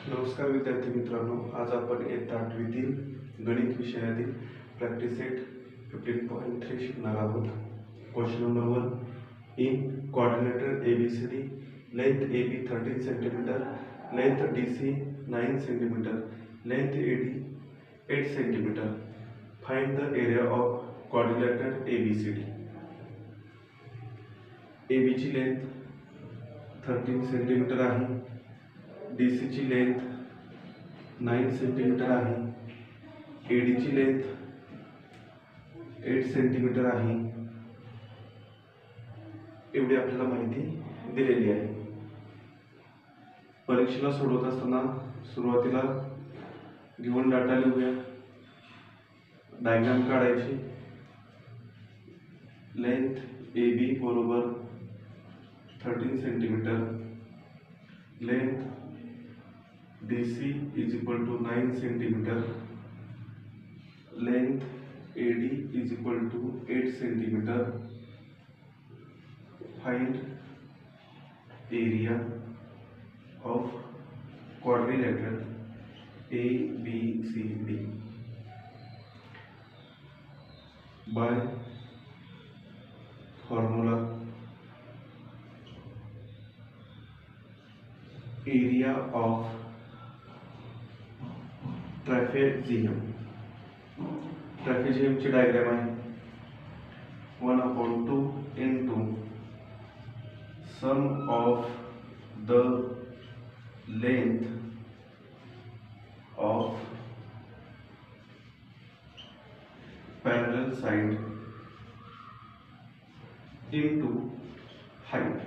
नमस्कार विद्यार्थी मित्रांनो, आज आपण इयत्ता 8वीतील गणित विषयातील प्रॅक्टिस सेट 15.3 शिकणार आहोत. Question number 1. In coordinator ABCD, length AB 13 centimetre, length DC 9 centimetre, length AD 8 centimetre. Find the area of coordinator ABCD. AB ची लेंथ 13 सेंटीमीटर आहे, DC ची लेंथ 9 सेंटीमीटर आहे, AD ची लेंथ 8 सेंटीमीटर आहे. एवढी आपल्याला माहिती दिलेली आहे. परीक्षेला सोडवत असताना सुरुवातीला गिवन डाटा लिहूया. डायग्राम काढायची. लेंथ AB बरोबर 13 centimetre, length DC is equal to 9 centimetre, length AD is equal to 8 centimetre. Find area of quadrilateral ABCD by formula area of trapezium. ट्रॅपेझियमची डायग्राम आहे. 1/2 into sum of the length of parallel side into height.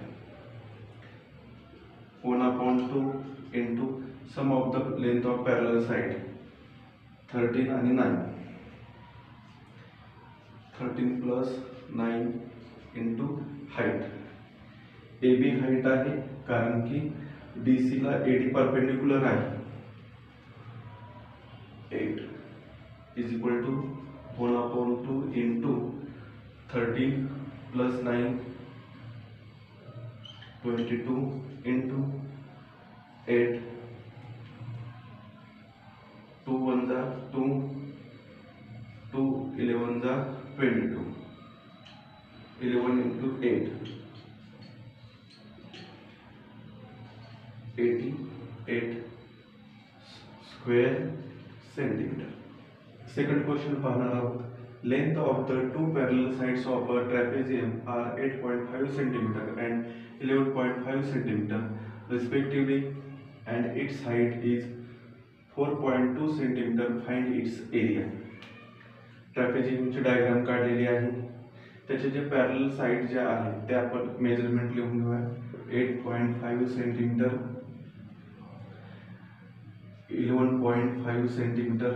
1/2 into sum of the length of parallel side 13 आणि 9. 13 plus 9 into height. AB height आहे कारण की DC ला AD perpendicular आहे. 8 is equal to 1/2 into 13 plus 9 22 into 8. 2 1 जा 2, 2 11 जा 22. 11 into 8 88 square centimetre. Second question पाहणार आहोत. Length of the two parallel sides of a trapezium are 8.5 centimetre and 11.5 centimetre respectively and its height is 4.2 centimetre. Find its area. ट्रॅपेझियमची diagram काढलेली आहे. त्याचे जे parallel side जे आहेत ते आपण मेजरमेंट लिहून घेऊया. 8.5 centimetre, 11.5 centimetre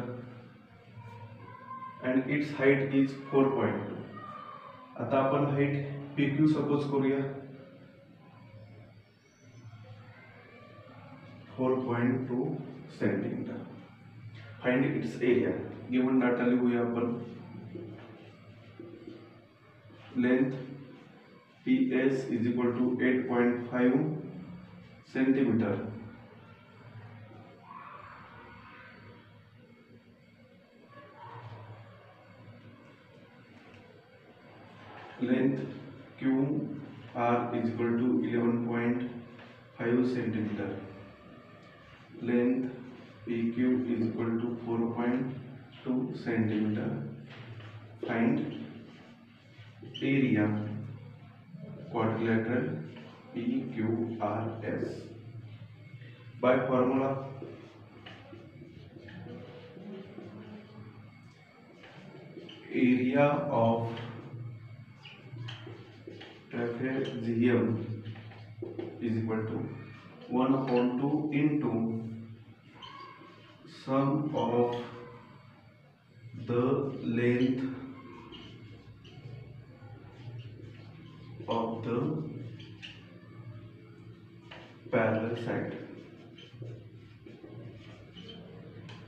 and its height is 4.2. आता आपण हाइट PQ सपोज करूया. 4.2 centimetre. Find its area. Given data लिहूया आपण. Length PS is equal to 8.5 centimetre, length QR is equal to 11.5 centimetre, length PQ is equal to 4.2 centimetre. Find area quadrilateral PQRS by formula area of trapezium is equal to 1/2 into sum of the length of the parallel side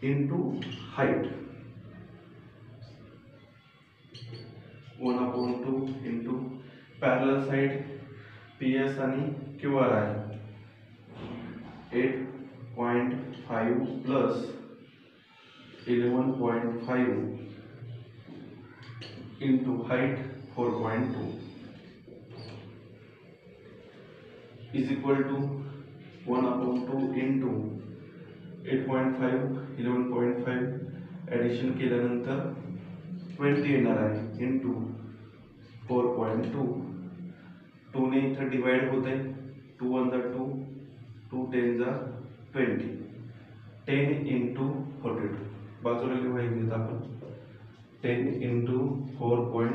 into height. 1/2 into parallel side PS आणि QR आहे. 8 0.5 plus 11.5 into height 4.2 is equal to 1/2 into 8.5 11.5 addition केल्यानंतर 20 येणार आहे into 4.2 2 ने इथं divide होते 2 1 जा 2 2 10 जा 20 10 into 42 बाजूला लिहायचं आपण 10 into 4.2